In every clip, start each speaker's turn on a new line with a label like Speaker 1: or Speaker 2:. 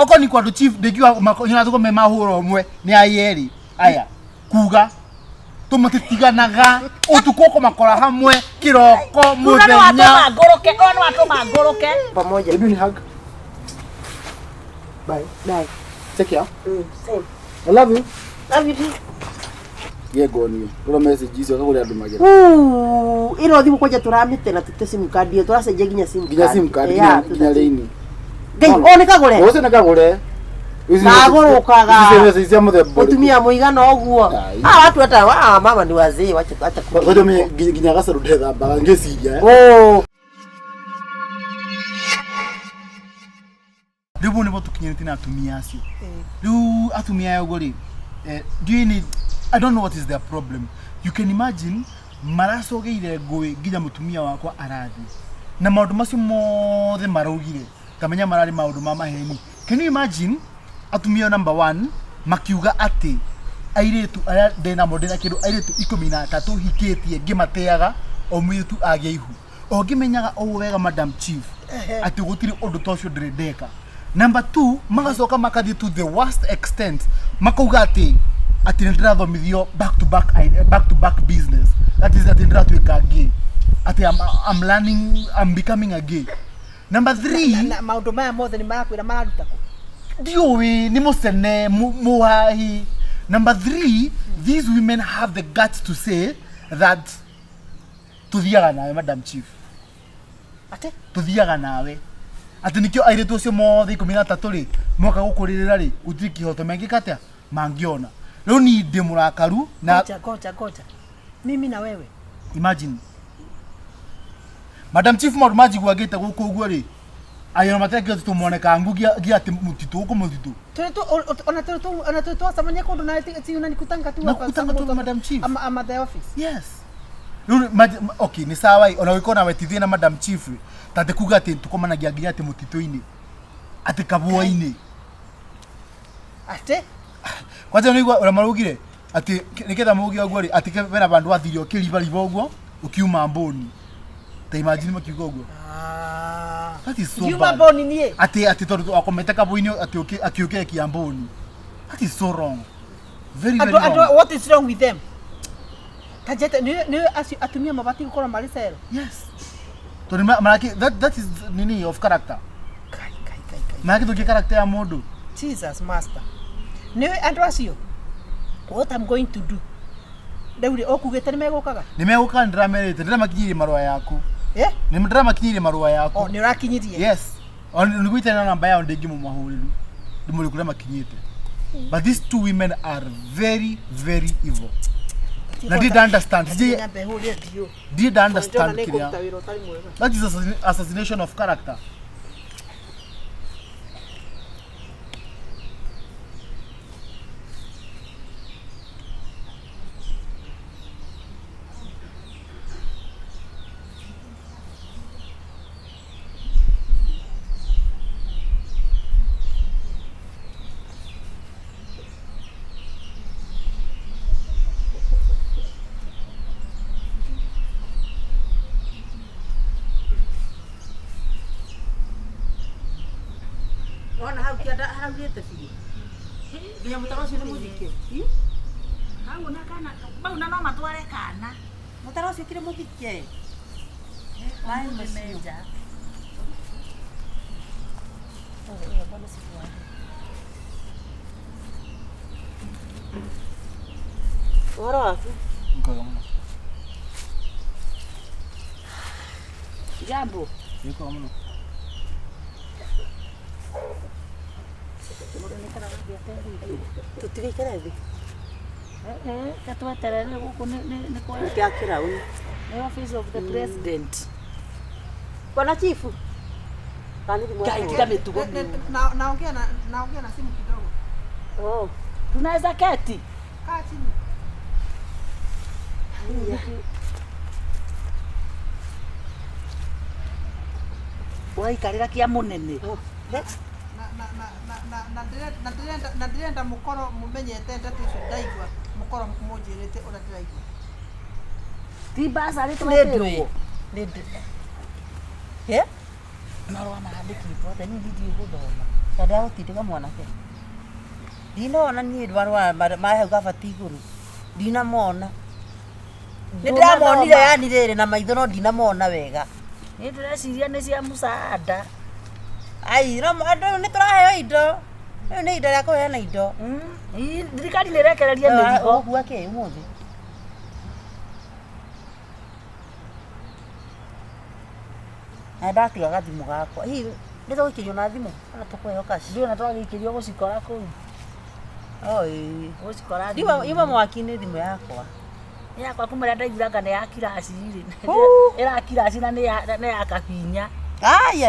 Speaker 1: oko ni kwa chief dekiwa makonyana tuko mema huro mwe ni ayeri aya kuga tumatitiganaga utukoko makora hamwe kiroko muthenya
Speaker 2: magoroke ono ato magoroke
Speaker 1: pamoja hebu ni hug bye take care
Speaker 2: same
Speaker 1: I love you
Speaker 2: too
Speaker 1: yegoni ro message hizo akagura andu magira
Speaker 2: ino thimu kwaja turamite na tute sim card yo turacenjia ginya sim card
Speaker 1: ginya leini
Speaker 2: ngai one kagure
Speaker 1: ose na kagure
Speaker 2: nagorokaga
Speaker 1: izi cia muthemba
Speaker 2: utumia muigana oguo watu hata mama ni wazee wacha
Speaker 1: ngoja mimi ginya gacaru ndethambaga ngiciria ribu ni botu kinyete na atumia acio riu atumia yogo ri do you need I don't know what is their problem. You can imagine maracogeire ngui ginya mutumia wakwa arathi na maundu macio mothe maraugire kamenya marari maundu ma maheni. Can you imagine atumia number 1 makiuga ati airetu aya ndena modena kindu airetu 13 hikitie ngimateaga o mwitu agia ihu o ngimenyaga o wega Madam Chief ati gutiri undu tocio ndrendeka. Number 2 magacoka makathi to the worst extent makauga ati ndirathomithio back to back business. That is ati ndiratwika gay ati I'm learning, I'm becoming a gay. Number 3
Speaker 2: maundu maya mothe ni marakwira mararutako
Speaker 1: dioi ni musene muhahi. Number 3 these women have the guts to say that tuthiaga nawe Madam Chief
Speaker 2: ate
Speaker 1: tuthiaga nawe ati nikio airetu cio mothe 13 ri moka gukuririra ri utiri kihoto mengikatia mangiona leo ni ndimurakaru na
Speaker 2: goja mimi na wewe
Speaker 1: imagine Madam Chief marumaji gwagita guku uguo ri ayo mateke tumoneka ngugia ati mutitu uko mutitu ona tu asamanya kondo na ati unanikutanga tu hapa Madam Chief ama the office yes okay ni sawa ona wikona wetithie na Madam Chief tate kuga ati tukomanagia nginya ati mutitu-ini ati kabuo-ini
Speaker 2: ate
Speaker 1: kwanza nigwa ora marugire ati niketha mugi ogwo ri ati bena bandu athirio kiriba ogwo ukiuma mboni ta imagine makiuga ogwo that is so bad mboni nie ati tondu akomete kabuo-ini ati akiuke kiamboni that is so wrong very wrong.
Speaker 2: What is wrong with them kajete ni atumia mabati gukora mari sel
Speaker 1: yes tondu maraki that is nini of character kai maraki to character ya mundu
Speaker 2: Jesus master niwe andu acio what I'm going to do Daudi okugete nimegukaga
Speaker 1: ndiramerete ndiramakinyirie marua yaku ndiramakinyirie marua yaku
Speaker 2: ni urakinyirie
Speaker 1: yes on ngwite na namba yao ndingi mumahuriru ndimurikura makinyite but these two women are very very evil na did understand kiria that is assassination of character.
Speaker 2: Ona hau kianda haraugite biũ nginya mutaro ucio ni muthikio hau na kana bau na no matware kana mutaro ucio kire muthike ai meja bwana sifuani ora wapi
Speaker 1: mkaga mno
Speaker 2: jambo
Speaker 1: yuko mno
Speaker 2: tutirikira thi katwaterere guku ni kwa
Speaker 1: kiakira uyu
Speaker 2: ni office of the president
Speaker 3: Bwana chifu. Kanidi mwa.
Speaker 2: Katika mitugo.
Speaker 3: Naongea na simu kidogo.
Speaker 2: Oh. Tunaweza keti.
Speaker 3: Kaa chini.
Speaker 2: Waikarira kia munene.
Speaker 3: Na ndirenda mukoro mumenyete ndatu icio ndaigua mukoro munjirite ura ndiraigua.
Speaker 2: Ti basa ri tweterwo. He? Marwa maandikitwo thani video guthoma. Kada gutindika mwanake. Ndinona ni ndwarwa mahau gabati iguru. Ndinamona. Nindamonire yani riri na maitho no ndinamona wega. Ni ndireciria ni cia musaada. Ai, no andu ni turaheo indo. Ni indo ya kuheana indo. Thirikari ni rekereria mirigo. Ogua ke umuthi. Ndatiga gathimu gakwa. Hi, ni tugwikirio na thimu. Ana tukuheo kaci. Ndio na twagikirio gucikora kuu. Oi, gucikora. Ima mwaki-ini thimu yakwa. Yakwa kumira ndaiguraga ni ya kirasi ri. Ira kirasi na ni ya kabinya. Ai.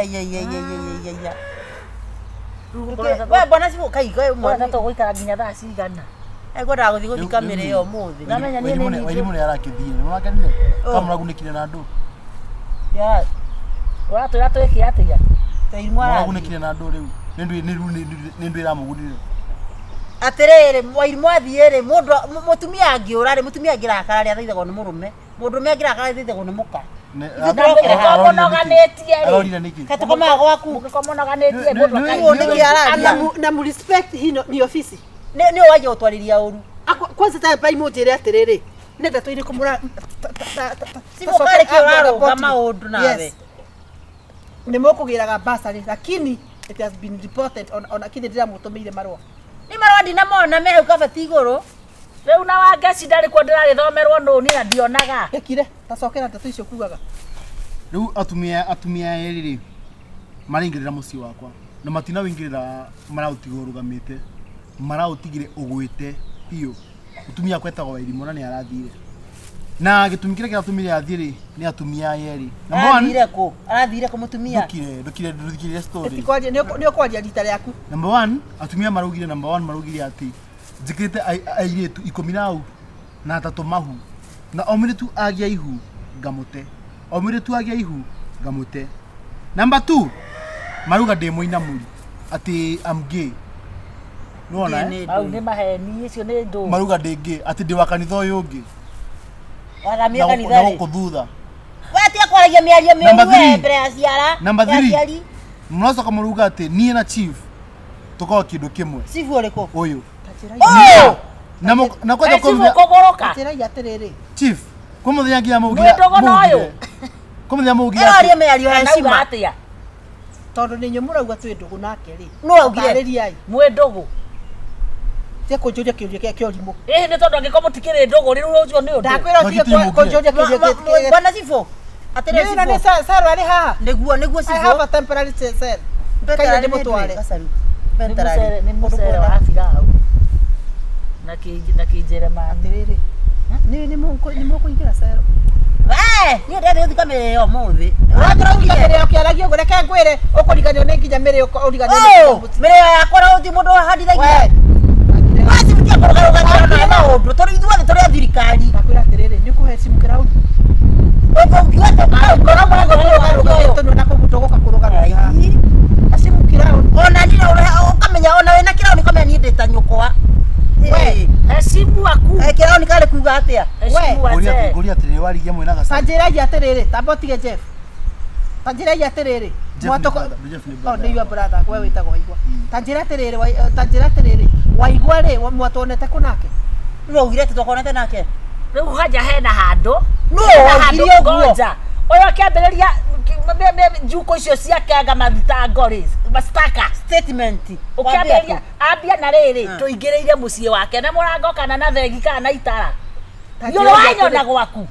Speaker 2: We bwana sibo kaiga mwana to guikara nginya thaa cigana. Ngwenda guthi guthika mere yo muthi. Namenya ni ni
Speaker 1: wairimu ni arakithire. Mwakanire. Kamuragunikire na andu.
Speaker 2: Ya. Watu iki atia. Wairimu ara.
Speaker 1: Muragunikire na andu riu. Nindu iramugunire.
Speaker 2: Atiriri wairimu athiire mundu mutumia angiura ri mutumia angirakara ri athaithagwo ni murume. Mundume angirakara athaithagwo ni muka.
Speaker 1: Arorire niki?
Speaker 2: Katukoma gwaku. Komonaganitie mundu akaria.
Speaker 3: Na mu respect hino ni ofisi.
Speaker 2: Ni waje utwariria uru.
Speaker 3: Kwanza ta pai mutire atiriri. Nenda twire kumura.
Speaker 2: Sibo kare kioraro kama undu nawe.
Speaker 3: Ni mukugiraga basari lakini it has been reported on akini ndira mutumire marwa.
Speaker 2: Ni marwa ndinamona mehe ukabati iguru. Riu na wangeci ndari kwa ndiragithomerwo nuni na ndionaga.
Speaker 3: Ekire tacokera ndeto icio kugaga.
Speaker 1: Riu atumia eriri maringirira muci wakwa na matina wingirira marautigwo rugamite marautigire ugwite hiyo mutumia kwetagwo Wairimu na ni arathire na gitumi kire kiratumire athire ni atumia eri
Speaker 2: arathire ko mutumia
Speaker 1: ndukire story
Speaker 3: tikwaje ni okwaje rita ryaku.
Speaker 1: Number 1 atumia marugire ati njikirite airetu 10 na 3 mahu na omiritu agia ihu ngamute omiritu agia ihu ngamute. Number 2 maruga ndemo muri ati am gay nona
Speaker 2: au ni maheni icio ni ndu
Speaker 1: maruga ndingi ati ndi wa kanitha uyu ungi
Speaker 2: waramia kanitha
Speaker 1: ri kudhutha
Speaker 2: watia kwaragia miario miwe mbere ya ciara.
Speaker 1: Number 3 mnacoka muruga ati nie na chief tuko kindu kimwe.
Speaker 2: Chief uriko
Speaker 1: uyu
Speaker 2: na kwaje kogoroka
Speaker 3: atira yatiriri
Speaker 1: chief kumuthia ngia mugira
Speaker 2: muyo
Speaker 1: kumuthia mugira
Speaker 2: aria miario heshima atia
Speaker 3: tondu ni nyumurauga twi ndugu nake ri
Speaker 2: no augire mwe ndugu
Speaker 3: tia kunjuria kiuria kia urimu
Speaker 2: ni tondu angiko mutikire ndugu riu ucio ni undu
Speaker 3: ndakwira tia kunjuria kiuria
Speaker 2: bwana Sifo atire
Speaker 3: Sifo ni saro ari haha
Speaker 2: niguo Sifo
Speaker 3: I have a temporary cell kaina ndi mutware
Speaker 2: ni musere wa afirau na kijere
Speaker 3: atiriri ni mukuingira sero
Speaker 2: ni ndende uthika mere yo muthi
Speaker 3: wathira mere yo kiaragio reke ngwire ukuriganio ni nginya mere yo uriganio
Speaker 2: mere yakwa ra uthi mundu handithagia basi mutia kurugaruga na maundu tori ithuothe turi athirikari
Speaker 3: ndakwira atiriri ni kuhe simu crowd
Speaker 2: ukiwete
Speaker 3: ukora mwango kurugaruga tono na kugutogoka kurugaruga asimu crowd
Speaker 2: ona nina ukamenya ona wena crowd ni kamenya ni ndeta nyukwa hesimu aku kira ni kale kuga atia hesimu ate
Speaker 1: guria atire warigia mwena gasa
Speaker 3: tanjira atiriri tabotige Jeff tanjira atiriri mwatoko ni your brother wewe witagwo Waigwa tanjira atiriri Waigwa ri mwatonete kunake
Speaker 2: no ugire tutokonete nake riu haja hena handu
Speaker 3: no
Speaker 2: irio goja oyo kiambiriria njuko icio ciakega mathitango ri mastaka statement ukiambiriria ambia na riri tuingiriire mucie wake na murango kana na thegi kana na itara yo wanyona gwaku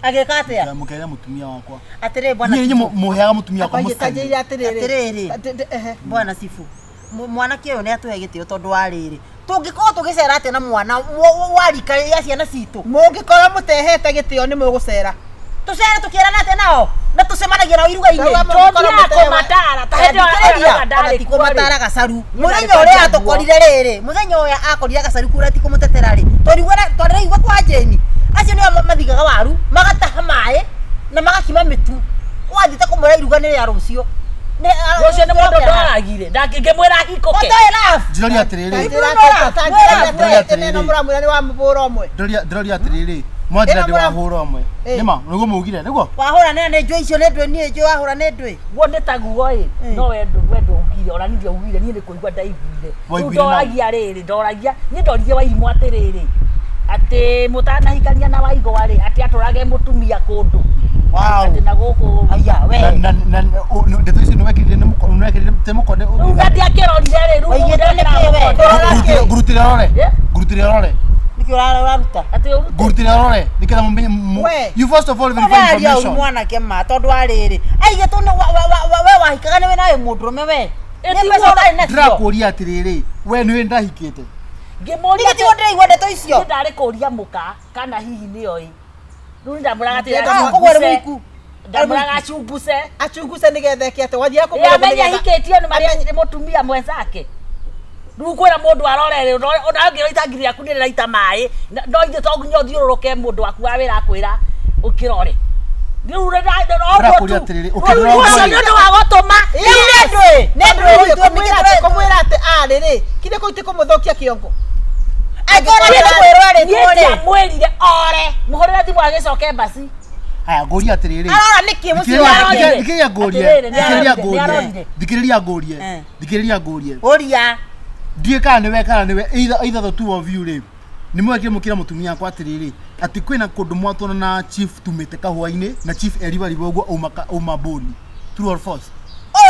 Speaker 2: ageka atia
Speaker 1: mukenya mutumia wakwa
Speaker 2: atire bwana
Speaker 1: nyinyi muheaga mutumia wakwa
Speaker 3: mustanjira atiriri
Speaker 2: bwana Sifu mwana kiyo ni atuhe gitio tondu wa riri tungikoo tugicera atia na mwana warika ya ciana citu
Speaker 3: mungikora mutehete gitio ni mugucera
Speaker 2: tucere tukirana atia nao na tucemanagia na iruga-ini tondu matara tahete kumatara gacaru muthenya uria atukorire riri muthenya uria akorire gacaru kura ti kumutetera ri twarigwa kwa Jeni acio nio mathigaga waru magataha mai na magakima mitu wathite kumura iruga-ini ria rucio ucio ni mundu ndaragire ndangingimwira hikoke
Speaker 1: ndiroria atiriri
Speaker 3: no muramwira ni wa mubura umwe
Speaker 1: ndiroria atiriri mwanjira ndi wahura umwe nima niguo mugire niguo
Speaker 2: wahura nene njwe icio ni ndwe nie njwe wahura ni ndwe guo ni taguo no wendo ugire ndaiguire ona ndio ugire nie ndikuigua ndaiguire ndoragia riri ndoragia nie ndoririe Wairimũ atiriri ati mutanahikania na Waigwa ri ati aturage mutumia kundu ati na guku aya we
Speaker 1: na ndeto ici nwekirire te MAKOTHE
Speaker 2: ugati akirorire ri
Speaker 1: ngurutire rore
Speaker 2: nikio raruta ati
Speaker 1: ngurutire rore nikira mumenye you first of all verify information
Speaker 2: mwana kema tondu ariri aige tu we wahikaga niwe nawe mundurume we
Speaker 1: ndirakuria atiriri we niwe ndahikite
Speaker 2: ngimuria ti ndiraigua ndeto icio ndari kuria muka kana hihi ni oi riu ndamuraga ati kugwere muiku ndamuraga achunguse nigethe ate wathia kumenya amenya hiketio ni maria mutumia mwenzake riu kwira mundu arorere onangira itangiri yaku ni raita mai no ithe to nginya thiururuke mundu waku wa wira akwira ukirore riu
Speaker 1: ndirakuria atiriri ukirora
Speaker 2: ndu wa gutuma
Speaker 3: kumwira ati ariri kire ko itiko muthokia kiongo
Speaker 2: mwirire ore muhorera thimu agicoke basi
Speaker 1: aya ngoria atiriri
Speaker 2: arora niki muci
Speaker 1: thikiriria ngorie
Speaker 2: oria
Speaker 1: ndie kana niwe either the two of you ri nimwekire mukira mutumia kwa atiriri ati kwina kundu mwatona na chief tumite kahwaini na chief eribaribo uguo uma boni true or false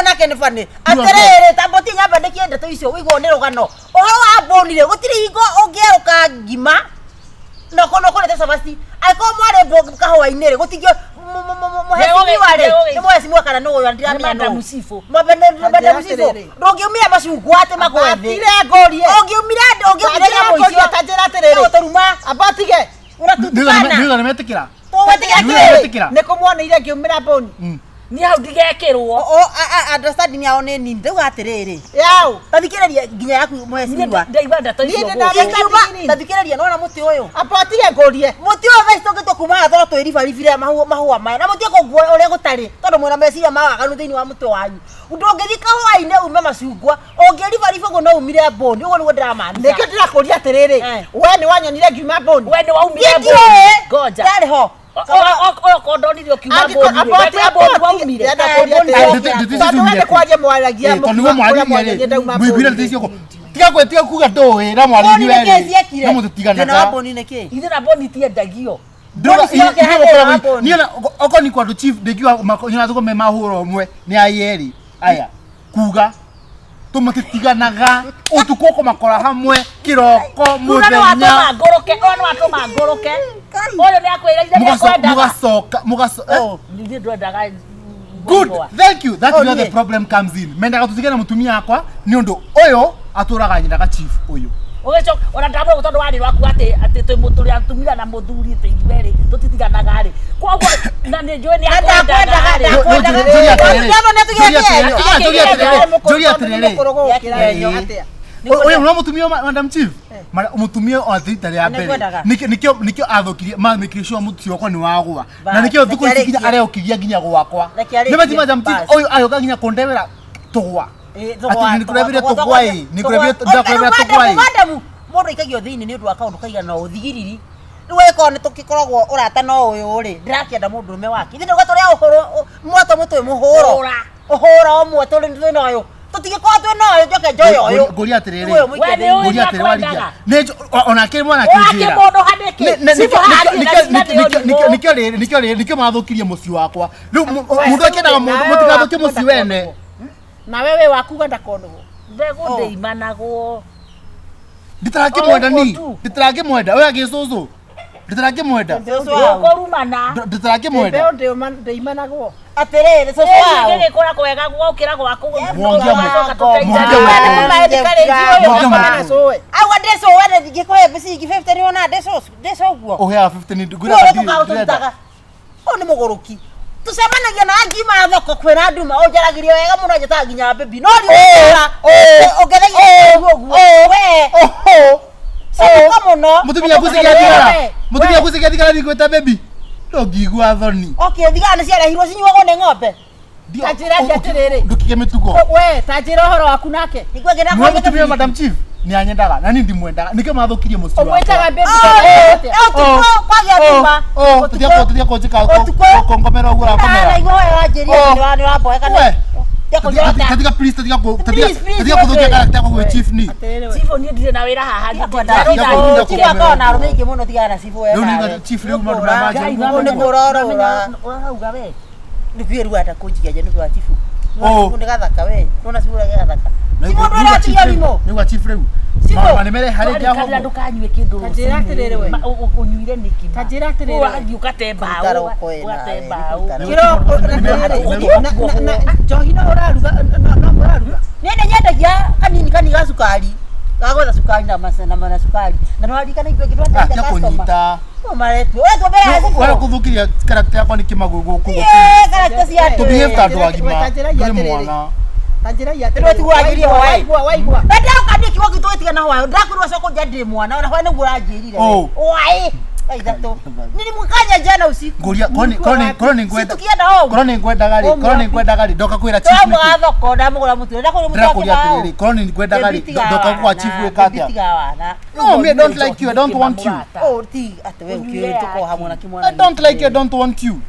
Speaker 2: nake ni fani atiriri tamboti nyamba ndikiende to icio wigwo ni rugano uhoro wa bonire gutiri hingo ungieruka ngima no kore tesa basi aiko mware kahwaini ri gutigio muhesi wale ni muhesi mwakana no yo ndira mia no musifu mabende musifu ndongiumia macungwa ate MAKOTHE
Speaker 3: atire ngorie
Speaker 2: ongiumira moicio
Speaker 3: atanjira atiriri
Speaker 2: utaruma
Speaker 3: abatige
Speaker 1: ndio nimetikira
Speaker 3: nikumwoneire ngiumira boni
Speaker 2: ni hau ndigekirwo understanding yao ni nini ndauga atiriri
Speaker 3: yao
Speaker 2: tathikiriria nginya yaku muhesiwa ndaiba ndato icio tathikiriria nona muti uyu
Speaker 3: abatige ngorie
Speaker 2: muti uyu basi tungitwo kuma thoro twiribaribiria mahua maya na muti kugwo uria gutari tondu mwena meciria mawaganu thiini wa muti wanyu ndungithi kahwaini ume macungwa ungiribariba go no umire boni uguo niguo ndiramaanisha
Speaker 3: nikio ndirakuria atiriri we ni wanyonire ngiuma boni
Speaker 2: we ni waumire boni ngoja ndari ho okondonire okiuma boni
Speaker 3: kwaje mwaragia
Speaker 1: mwibira ticio tiga kuga ndoe na mwari ni wewe na mututigana
Speaker 2: na boni niki ithira boni ti endagio
Speaker 1: niona oko ni kwa chief ndegiwa nyona tuko mema huro mwe ni ayeri aya kuga tumutiganaga utukoko makora hamwe kiroko muthenya
Speaker 2: ngoroke oyo ni akwira ithira kwenda
Speaker 1: mugasoka
Speaker 2: ndi ndwendaga
Speaker 1: good thank you that's where the problem comes in mendaga tutigana mutumia akwa ni undu oyo aturaga nyindaga chief oyo
Speaker 2: ugecho ona ndamwe gutondu wari waku ati twimuturi atumira na muthuri twibere tutitiganaga ri kwogo na ni njwe ni akwendaga
Speaker 1: oyo no mutumia madam chief mutumia athita ya mbere nikio athokirie mamikire sure mutu yoko ni wagwa na nikio thuku ikinya areokiria nginya gwakwa ni batima madam chief oyo ayoka nginya kondebera tugwa ati nikurabire tugwai ndakurabire tugwai
Speaker 2: madam mundu ikagio thiini ni undu wa kaundu kaiga no uthigiriri riwe ko ni tukikoragwo urata no uyu ri ndirakienda mundu rume wake thini ugatoria uhoro mwato mutwe muhuro uhuro omwe turi thini uyu tutigikwa twe no njoke njoyo uyu
Speaker 1: ngori atiriri wariga nejo ona kiri mwana kinjira
Speaker 2: mundu handike
Speaker 1: nikio mathukirie muci wakwa riu mundu akendaga mundu mutigathukie muci wene
Speaker 3: na wewe wakuga ndakondu
Speaker 2: ndego ndeimanagwo
Speaker 1: nditarakimwenda we agicucu nditarakimwenda
Speaker 2: ukorumana
Speaker 1: nditarakimwenda
Speaker 3: ndeimanagwo
Speaker 2: atiriri cucu ngege kora kwega gwokira gwaku awa ndeso wene ngikoye bisi 50 ni ona ndeso guo
Speaker 1: ohea 50 ni ngura
Speaker 2: ni muguruki tusemanagia na ngima thoko kwira nduma onjaragirio wega muno njeta nginya baby no ri ongeregia guo we sasa muno
Speaker 1: mutumia kusikia thigara ni kweta baby ndongigua thoni
Speaker 2: okay thigara cia rahirwo cinyuago ne ng'ombe
Speaker 3: tajira atiriri
Speaker 1: ndukike mitugo
Speaker 3: we tajira horo waku nake
Speaker 2: nigwegera
Speaker 1: kwa mutumia madam chief ni anyendaga na ni ndimwendaga nikio mathukirie muci wakwa
Speaker 3: omwetaga baby
Speaker 2: kwagya nduma
Speaker 1: tutia ko jika kongomero ugura komera
Speaker 2: igwe wanjiria ni waboeka
Speaker 1: Katika please katika kudhokia character kwa chief ni.
Speaker 2: Chief ni ndire na wira haha.
Speaker 3: Chief akona arume ingi muno tigana chief wewe.
Speaker 1: Ndio chief leo mwandu na maji.
Speaker 3: Ni murora. Urauga we. Ni kwiru ata kujigaje ni kwa chief. Ni gathaka we. Nona sibura gathaka.
Speaker 1: Ni wa chief leo. Mama nimere hari jaho.
Speaker 2: Kandi ndukanywe kindu.
Speaker 3: Tajira atirire we.
Speaker 2: Unyuire niki.
Speaker 3: Tajira atirire.
Speaker 2: Wagi ukatemba. Ukatemba.
Speaker 3: Johina uraruga no muraruga. Nyendagia kanini gasukari. Gagotha sukari na mana sukari. Na no arikana igwe kitu ata
Speaker 1: kunyita.
Speaker 3: Maretu. Wewe tobera.
Speaker 1: Wewe kuthukiria character yako ni kimago guku.
Speaker 3: Character cia.
Speaker 1: Tubie tatu agima.
Speaker 3: Tajira ya tero tuwagiria waigwa. Bada ukandi kiwa gitwetia na wayo. Ndakurwa soko jade mwana. Ona hwane ngurajirire. Wai. Aidato. Nini mukanya jana usiku.
Speaker 1: Ngoria koni ngwenda gari ndoka kwira chief
Speaker 3: niki. Twa thoko ndamugura mutu.
Speaker 1: Ndakuria atiriri koni ngwenda gari ndoka kwa chief wekatia. No, me don't like you. I don't want you.
Speaker 3: Oh, ti atwe ukituko hamwe na kimwana.
Speaker 1: I don't like you. I don't want you.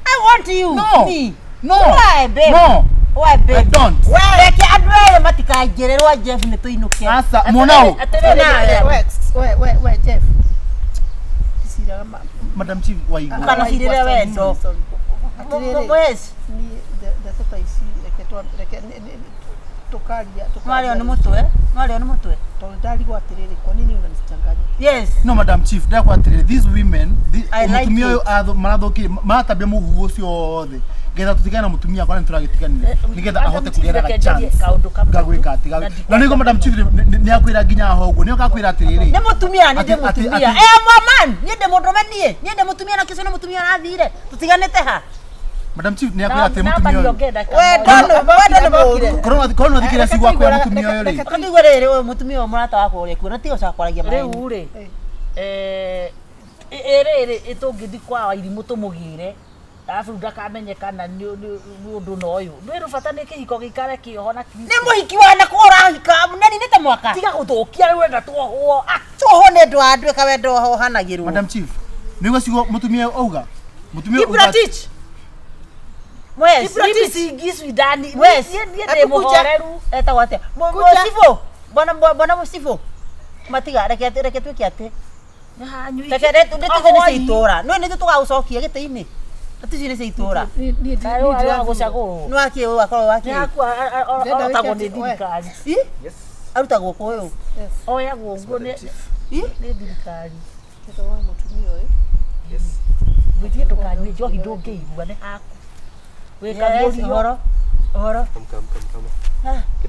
Speaker 3: I want you.
Speaker 1: No.
Speaker 3: Me.
Speaker 1: No.
Speaker 3: Why, babe?
Speaker 1: No.
Speaker 3: Why, babe?
Speaker 1: I don't.
Speaker 3: Reke adwere matikagererwa Jeff ni tuinuke.
Speaker 1: Asa monao.
Speaker 3: We Jeff.
Speaker 1: Madam Chief waigo.
Speaker 3: Kana sirire wendo. Mwezi.
Speaker 4: Ni the isi reke tukaria.
Speaker 3: Mario ni mutwe.
Speaker 4: Tondari gwatiriri kwa nini unanichanganya?
Speaker 3: Yes.
Speaker 1: No Madam Chief, ndakwa atiriri these women, mutumia uyu marathoki matabia muhuhu ucio othe. Getha tutigana mutumia kwa nini turagitiganire. Nigetha ahote kugera ga chance. Gagwika atiga. Na nigo Madam Chief ni akwira nginya hogo. Ni okakwira atiriri.
Speaker 3: Ni mutumia ni mutumia. Man, ni mundume nie. Ni mutumia na kiso ni mutumia arathire. Tutiganite ha.
Speaker 1: Madam Chief ni akwira ati mutumia uyu.
Speaker 3: We dono mokire.
Speaker 1: Korona thikira sigwa kwa mutumia uyu ri.
Speaker 3: Kandigwe riri we mutumia murata wako uri kuo na tigo cha kwaragia mai.
Speaker 2: Riu ri. Ere itungithi kwa wairimu tumugire. Alafu ndakamenyekana ni undu noyo. Ndwiru bata ni kihiko gikare kiho na Kristo.
Speaker 3: Ni muhiki wana kurahika nani nite mwaka.
Speaker 2: Tiga guthukia wenda twohwo.
Speaker 3: Toho ne ndo andweka wendo ho hanagirwo.
Speaker 1: Madam Chief, nigo sigo mutumia auga. Mutumia
Speaker 3: uga. Mwes,
Speaker 2: Ibratich gisu idani.
Speaker 3: Mwes,
Speaker 2: ni muhoreru.
Speaker 3: Eta wate. Mosifo. Bwana Mosifo. Matiga reke twiki ate.
Speaker 2: Na nyu.
Speaker 3: Reke ndetugene seitora. No ni tugagucokia gite-ini. Atijire seitora.
Speaker 2: Ni gucago.
Speaker 3: No aki o akoro waki.
Speaker 2: Arutagwo ni thirikari.
Speaker 3: Yes. Arutagwo ko uyu.
Speaker 4: Yes.
Speaker 2: Oya guo ni thirikari.
Speaker 4: Kito wa mutumia uyu.
Speaker 2: Yes. Gwithie tukanywe njohi ndungiigua ni haku. Wekamuria horo.
Speaker 5: Kama.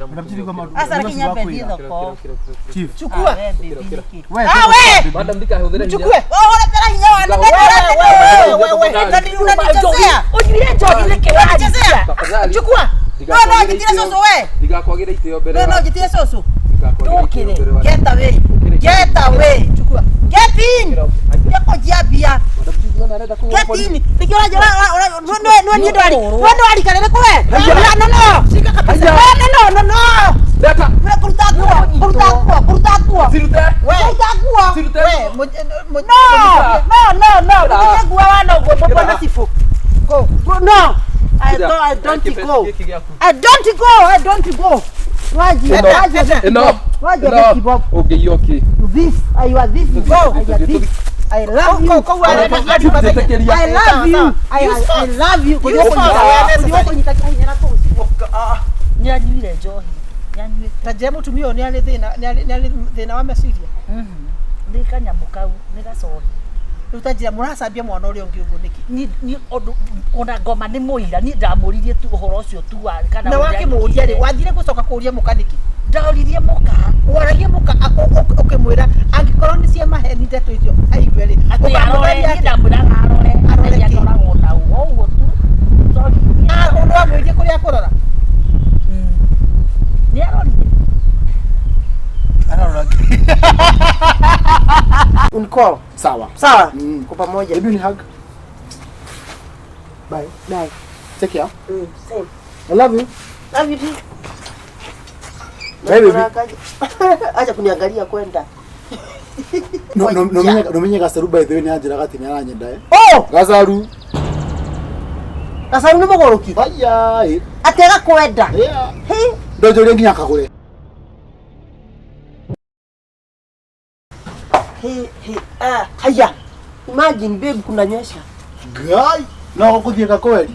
Speaker 1: Madam Chief kama
Speaker 3: asa kinya bendi thoko.
Speaker 1: Chief.
Speaker 3: Chukua.
Speaker 1: We.
Speaker 5: Madam ndikahudhira hinya.
Speaker 3: Chukue. Hora tera hinya wana. We. Ndani unanichezea.
Speaker 2: Unyire njohi reke wachezea.
Speaker 3: Chukua. No, jitire soso we.
Speaker 5: Ndikakwagira itio mbere.
Speaker 3: No, jitire soso.
Speaker 2: Ndukire.
Speaker 3: Get away. Chukua. Get in. Yako jiabia. Get in. Pikiwa jora. No ni ndwali. Ndo alikanene kwe. No. Shika kabisa. No.
Speaker 5: Leta.
Speaker 3: Wewe kurutakuwa.
Speaker 5: Sirute.
Speaker 3: Kurutakuwa.
Speaker 5: Sirute.
Speaker 3: No. Kurutakuwa wana ugopo na sifu. Go. No. I don't go. Waji.
Speaker 5: Enough. Okay.
Speaker 3: This. You are this. Go. I love you. I love you.
Speaker 2: Nyanyuire njohi.
Speaker 4: Tajia mutumia ni ali thina wa meciria.
Speaker 2: Ni kanyamukau ni gacohi.
Speaker 4: Utajira muracambia mwana uri ungi uguo niki.
Speaker 2: Ni ona ngoma ni muira ni ndamuririe tu uhoro ucio tu wari kana
Speaker 4: na wake muria ri wathire gucoka kuria mukaniki.
Speaker 2: Ndaririe muka.
Speaker 4: Waragie muka ukimwira angikorwo ni cia maheni ndeto icio aigwe ri.
Speaker 2: Ukamwira ni ndamwira arore ya koragwo na uguo tu. Sorry.
Speaker 4: Undu wa mwithie kuria kurora.
Speaker 2: Ni arorire.
Speaker 3: Uncall.
Speaker 1: Sawa.
Speaker 3: Kwa pamoja.
Speaker 1: Hebu ni hug. Bye. Take care.
Speaker 3: Same.
Speaker 1: I love you.
Speaker 3: Love you too.
Speaker 1: Baby.
Speaker 3: Acha kuniangalia kwenda.
Speaker 1: No menye gasaru by the way ni anjira gati ni aranyenda
Speaker 3: Oh!
Speaker 1: Gasaru.
Speaker 3: Gasaru ni mogoroki.
Speaker 1: Bye.
Speaker 3: atega kwenda
Speaker 1: ndojoria nginya kagure
Speaker 3: haya imagine babe kunanyesha
Speaker 1: gai no kuthieka kweli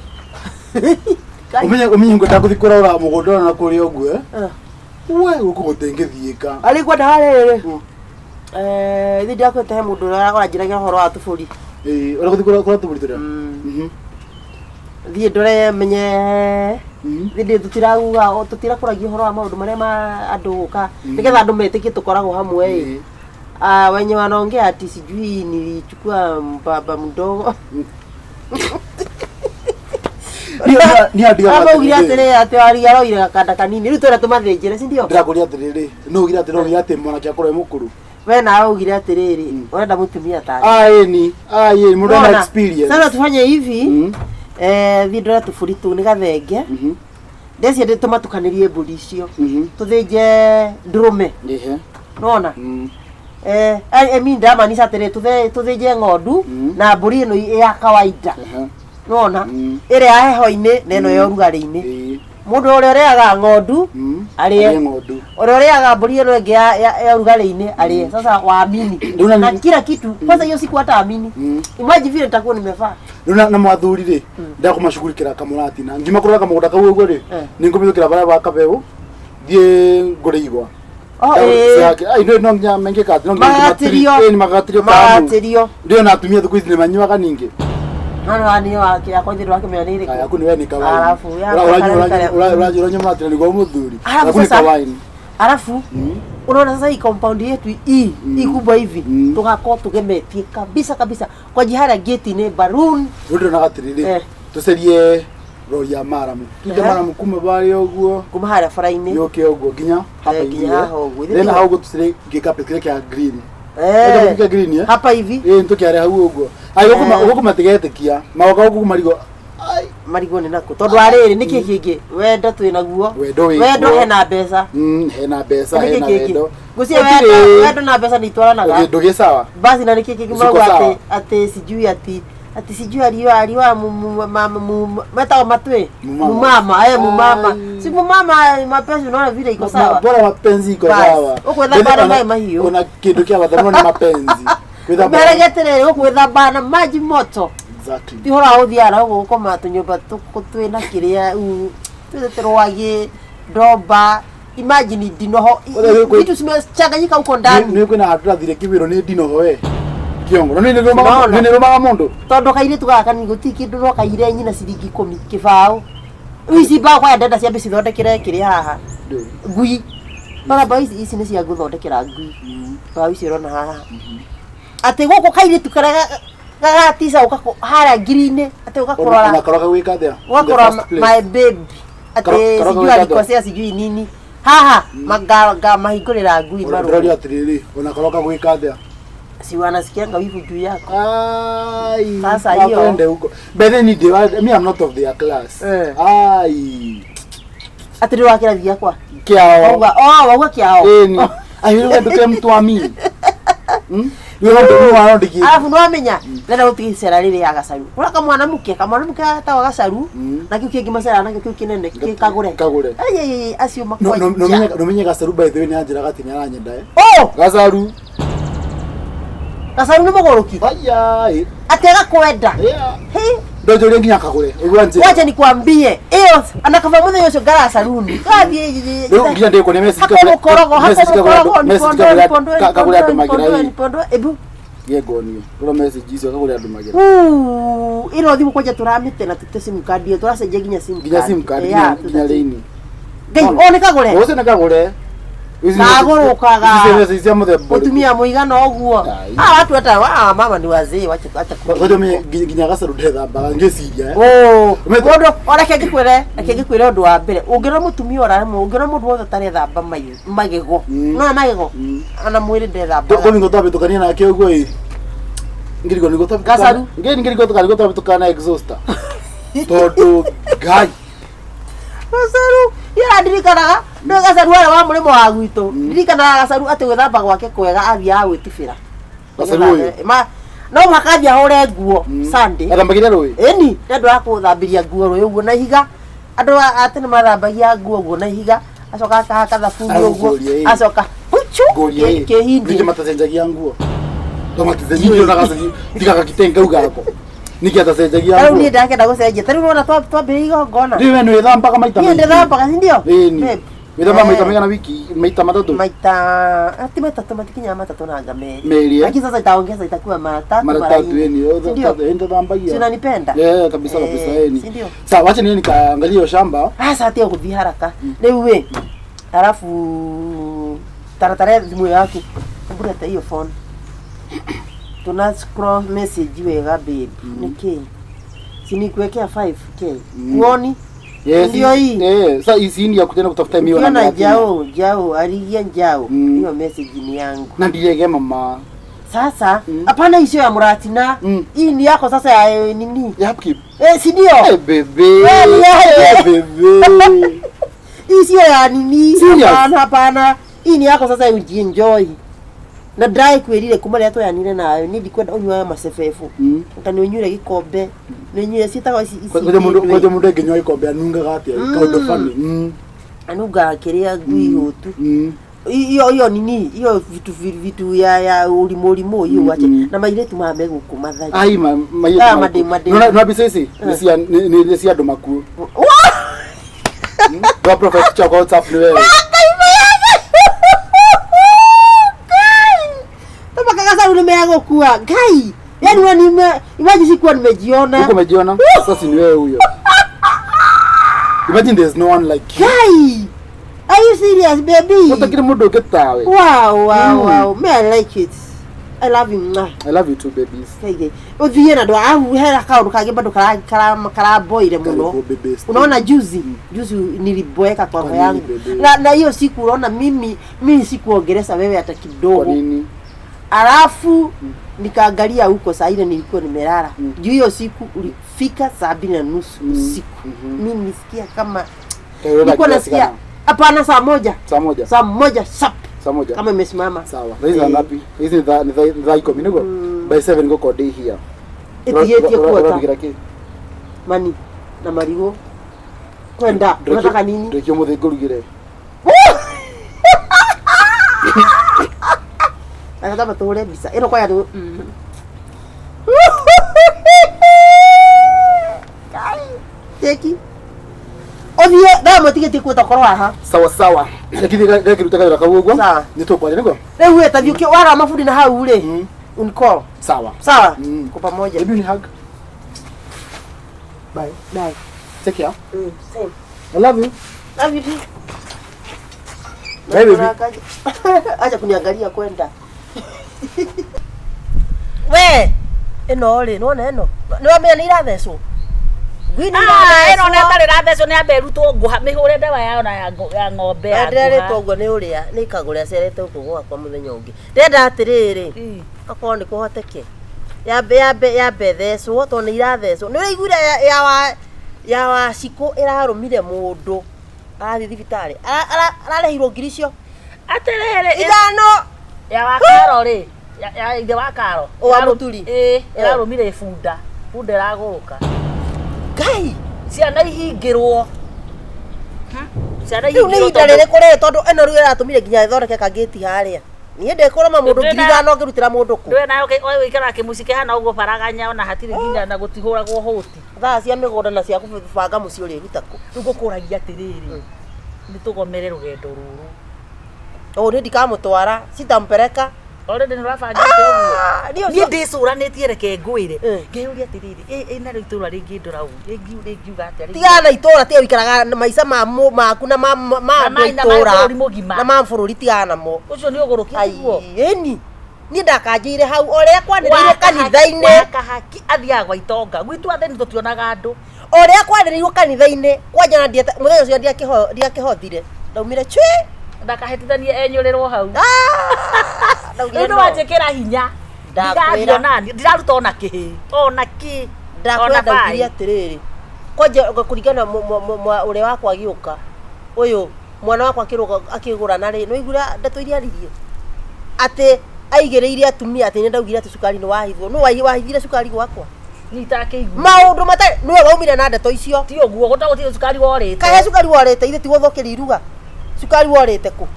Speaker 1: umenye ngota kuthikura ura mugondo na kuri ogwe we ukugutengithiika
Speaker 3: alikuwa ndahare ithi ndakwete he mundu arajiragia horo wa tuburi
Speaker 1: ora kuthikura kura tuburi tura
Speaker 3: thie ndore menye thindi tutirakuragia horo wa maundu maria ma andu guka nigetha andu metikie tukoragwo hamwe wenye wanaongea ati sijui nilichukua baba mdogo
Speaker 1: ni adiga
Speaker 3: aba ugira atere ati ari aroire gakanda kanini riu twera tumathenjere si ndio
Speaker 1: ndirakuria atiriri no ugira atiri no ati mwana kia kore mukuru
Speaker 3: we na ugira atiriri urenda mutumia tani
Speaker 1: ai mundu na experience
Speaker 3: sasa tufanye hivi video tufuritu ni gathenge ndeci ndi tumatukanirie mburi icio tuthinje ndrume nona emi ndamaanisha atiriri tuthinje ng'ondu na mburi ino ya kawaida nona ire ya heho-ini na ino ya urugari-ini mundu uria uriaga ng'ondu arie
Speaker 1: ng'ondu
Speaker 3: uria uriaga mburi ino ingi ya urugari-ini arie sasa waamini na kila kitu kwanza hiyo siku hata amini imagine vile nitakuwa nimevaa
Speaker 1: na mwathuri ri ndakumashugurikira kamurati na ngima kurora kamugunda kau uguo ri ningumithukira bara ba kabeu thie ngure igwa no nginya menge kati no
Speaker 3: magatirio
Speaker 1: ndio na atumia thuku ici ni manyuaga ningi
Speaker 3: ani wakia kwa thiro wake meana ile
Speaker 1: aya kuni we ni kawaini
Speaker 3: alafu
Speaker 1: uranywa mati ni kwa muthuri
Speaker 3: kuni kawaini alafu unaona sasa hii compound yetu hii kubwa hivi tugakorwo tugemetie kabisa kwa jihara gate ni balloon
Speaker 1: ndio na gatiriri tuserie roya maramu tuje maramu kuma bari oguo
Speaker 3: kuma hara faraini
Speaker 1: yoke oguo ginya hapa hivi then how go tuserie gikape kile kia green ndio green
Speaker 3: hapa hivi
Speaker 1: ntukiare hau oguo ai uko matigetekia magoka oguo marigo ai
Speaker 3: marigo ni nako tondu ariri niki kingi wendo twina guo wendo hena mbeca
Speaker 1: hena mbeca hena wendo
Speaker 3: gucia wendo na mbeca ni twaranaga
Speaker 1: ndugi sawa
Speaker 3: basi na niki kingi marauga ati sijui ati sijui aliwa meta matwe mumama mumama si mumama mapenzi unaona vile iko sawa
Speaker 1: bora mapenzi iko sawa
Speaker 3: ukwetha bana mai mahiyo
Speaker 1: kuna kitu kia wathamani ni mapenzi
Speaker 3: kwetha bana beregetere ukwetha bana maji moto
Speaker 1: exactly
Speaker 3: ti hora uthiara gukoma tunyumba twina kiria tweterwagi ndomba imagine dinoho vitu simechanganyika huko ndani
Speaker 1: ni kwina hatuna thire kibiro ni dinoho we kiongo ni niroma mundu
Speaker 3: tondu kaire tugaka ni gutiki ndu rokaire nyina ciringi 10 kibao ici ba kwa ndenda cia bisi thondekere kiria haha ngui bara ba ici ni cia guthondekera ngui ba ici rona haha ati guku kaire tukaraga tisa ukako hara green ati ukakorora
Speaker 1: unakoroga gwika thia
Speaker 3: wakora my baby ati sijui alikosea sijui nini haha magaga mahingurira ngui
Speaker 1: maru ndio atiriri unakoroga gwika thia
Speaker 3: si wanasikianga wivu juu yako
Speaker 1: ai
Speaker 3: sasa hiyo
Speaker 1: kwende huko but then me I'm not of their class ai
Speaker 3: ati ndio wakira via kwa
Speaker 1: kiao
Speaker 3: wauga kiao
Speaker 1: ni ai wewe ndio mtu amini wewe ndio wanondiki
Speaker 3: alafu no amenya nenda utigicera riri ya gacaru uraka mwanamke ta gacaru na kiu kingi macera na kiu kinene kagure ai acio makwa
Speaker 1: no menye gacaru by the way ni anjira gati ni aranyenda gacaru
Speaker 3: ni mogoroki
Speaker 1: aya
Speaker 3: atega kwenda
Speaker 1: ndojoria nginya kagure uguanje
Speaker 3: wacha nikwambie iyo anakava muthe ucio ngara saluni gathie
Speaker 1: nginya ndiko ni message kagure andu magira
Speaker 3: ebu
Speaker 1: yegonio ro message icio kagure andu magira
Speaker 3: iro thimu kwaja turamite na tute sim card iyo turacenjia nginya sim card
Speaker 1: nginya leini
Speaker 3: ngai one kagure
Speaker 1: ose na kagure
Speaker 3: nagurukaga utumia muigana oguo watu hata mama ni wazee wacha
Speaker 1: ngoja nginya gacaru ndethambaga ngiciria
Speaker 3: mundu oreke ngikwire undu wa mbere ungira mutumia orarimo ungira mundu wothe tare thamba magego no magego ana mwiri ndethamba
Speaker 1: ko ningo tabe tukania na ke uguo ngirigo ningo tabe
Speaker 3: gacaru
Speaker 1: ngirigo tabe tukana exhauster tondu gai
Speaker 3: gacaru ndirikanaga ndo gacaru wale wa murimo wa gwitu ndirikanaga gacaru ati gwithamba gwake kwega athia gwitibira no makathia hore nguo Sunday
Speaker 1: athambagire rui
Speaker 3: eni ndio akuthambiria nguo rui uguo na higa Andå atene mathambagia nguo guo na ihiga acoka akahaka thabuni uguo acoka puchu kihindi
Speaker 1: niki matacenjagia nguo ndo matacenjagia ndo nagacenjia ndikaga kitenga ugako niki atacenjagia nguo
Speaker 3: tau ni ndakenda gucenjia tau wona twambire igongona
Speaker 1: ndiwe ni wethambaga maita
Speaker 3: ni ndethambaga ndio
Speaker 1: wethambaga maita mega na wiki maita matatu
Speaker 3: ati matatu matikinya matatu na ngameri
Speaker 1: meri
Speaker 3: lakini sasa itaongeza itakuwa mara tatu
Speaker 1: enda thambagia
Speaker 3: sina nipenda
Speaker 1: kabisa kabisa sawa wacha nini nikaangalia hiyo shamba
Speaker 3: sasa ati kuthi haraka leo we alafu taratara simu yako ngurete hiyo phone tuna scroll message wega baby niki sini kuwekea 5k uoni ndio hii
Speaker 1: sasa hii ni ya kutenda kutafuta mimi
Speaker 3: na jao aligia jao hiyo message ni yangu
Speaker 1: na ndiye mama
Speaker 3: sasa hapana hiyo ya muratina hii ni yako sasa ya nini
Speaker 1: ya upkeep
Speaker 3: si ndio
Speaker 1: bebe
Speaker 3: hii sio ya nini hapana hii ni yako sasa ujienjoy na dry kwelile kumale ato ya nile nayo nidi kwenda unywa masefefu ukanionyure gikombe nenyure sitawa isi
Speaker 1: kwa mundu ngenywa gikombe anunga gati kaundo fani
Speaker 3: anuga kiria ngui hutu hiyo nini hiyo vitu ya ulimo hiyo wache na maile tumame guku mathari
Speaker 1: ai made no bisisi ni sia ndo maku wa prophet chako WhatsApp ni wewe
Speaker 3: sasa umeago kuwa gai yani wani imagine sikuwa nimejiona
Speaker 1: uko umejiona sasa ni wewe huyo imagine there's no one like you
Speaker 3: gai are you serious baby
Speaker 1: utakire mudo getawe
Speaker 3: wow me I like it I love you
Speaker 1: too babies
Speaker 3: okay uthie na ndo ahu hera kaundu kage bado kara boire muno unaona juzi niliboeka kwa roho yangu na hiyo siku unaona mimi sikuongeleza wewe hata kidogo
Speaker 1: kwa nini
Speaker 3: alafu nikaangalia huko saa ile nilikuwa nimelala juu hiyo siku ulifika 7:30 usiku mimi nisikia kama nilikuwa nasikia hapana saa moja sharp kama imesimama
Speaker 1: sawa hizi ngapi hizi ni iko minigo by 7 go code here
Speaker 3: eti kwa mani na marigo kwenda unataka nini
Speaker 1: ndio muthingo rugire
Speaker 3: kama tole bisa ino kwa yatu teki ovie da motigeti ku tokoro aha
Speaker 1: sawa lakini rutaka kagugwa nitokwaje niko
Speaker 3: leo eta vyuke wara mafudi na hau ule uncall
Speaker 1: sawa
Speaker 3: kwa pamoja
Speaker 1: hebu ni hug bye take care
Speaker 3: same
Speaker 1: I love you baby
Speaker 3: acha kuniangalia kwenda we eno ole nona eno ni wamenya ni iratheso gwini
Speaker 2: eno ne tare iratheso ne aberu to nguha mihore ndawa yao na ya ng'ombe ya
Speaker 3: ndere togo ni uria ni kagure acerete ukugwa kwa muthenya ungi ndenda atiriri akoro ni kuhoteke yambe theso to ni iratheso ni uraigura ya wa ciko irarumire mundu arathi thibitari ararehirwo ngiricio
Speaker 2: atiriri
Speaker 3: ithano
Speaker 2: ya wakaro ri ya ide wakaro
Speaker 3: wa muturi
Speaker 2: irarumire funda iraguruka
Speaker 3: gai
Speaker 2: ciana ihingirwo ciana
Speaker 3: ihingirwo ni ndarere kure tondu eno rugera atumire nginya ithoreke kageti haria ni ende kuroma mundu ngirigano ngirutira mundu ku
Speaker 2: ndwe nayo wikara kimusike hana ugo faraganya ona hatire nginya na gutihuragwo huti
Speaker 3: thaa cia migunda na cia kubanga muci uri rutako
Speaker 2: rugo kuragia atiriri ni tugomere rugendo ruru
Speaker 3: ni ndikamutwara sitampeleka
Speaker 2: already nirafanyite uguo ni ndicuranitie reke ngwire ngeyuria atiriri na ritura ringi ndurau ringiuga atari
Speaker 3: tigana itura tie wikaraga maisha maku na itura na mabũrũri tigana mo
Speaker 2: ucio ni ugurukite guo
Speaker 3: ni ndakanjire hau oria kwaniriire kanitha-ini
Speaker 2: kahaki athiagwa itonga gwitu atheni tutionaga andu
Speaker 3: oria kwaniriirwo kanitha-ini kwanja na ndiete muthenya ucio ndiakihothire ndaumire chui
Speaker 2: ndakahitithanie enyurirwo hau ndio wajekera hinya ndakwira ndiraruta ona kihi ona ki
Speaker 3: ndakwenda ngiria atiriri kwanja kuringana uri wakwa agiuka uyu mwana wakwa akigura na ri no igura ndatuiriaririe ati aigereire atumia ati ndaugire ati sukari ni wahithwo no wahithire sukari gwakwa
Speaker 2: Nitakeigua.
Speaker 3: Maundu mata niwe waumire na ndeto icio.
Speaker 2: Ti uguo gutaguti cukari worite.
Speaker 3: Kahe cukari worite ithe ti wothokeri iruga. Cukari worite ku.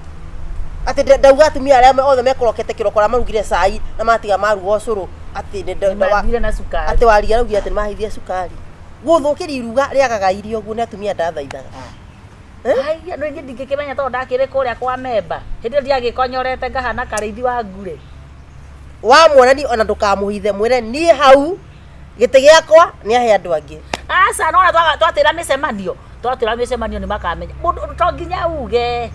Speaker 3: Ati ndauga atumia aria othe mekorokete kirokora marugire cai na matiga maruga ucuru ati
Speaker 2: Ndawira na cukari.
Speaker 3: ati waria raugia ati mahithia cukari. Guthukiri iruga riagaga irio guo na atumia ndathaithaga.
Speaker 2: Ai, no ngi ndingikimenya to ndakire kuria kwa memba. Hindi ndiagikonyorete ngahana karithi wa ngure.
Speaker 3: Wa mwanani ona ndukamuhithe mwire ni hau gite giakwa ni ahe andu angi.
Speaker 2: Asa no na twatira micemanio. Twatira micemanio ni makamenya. Mundu to nginya uge.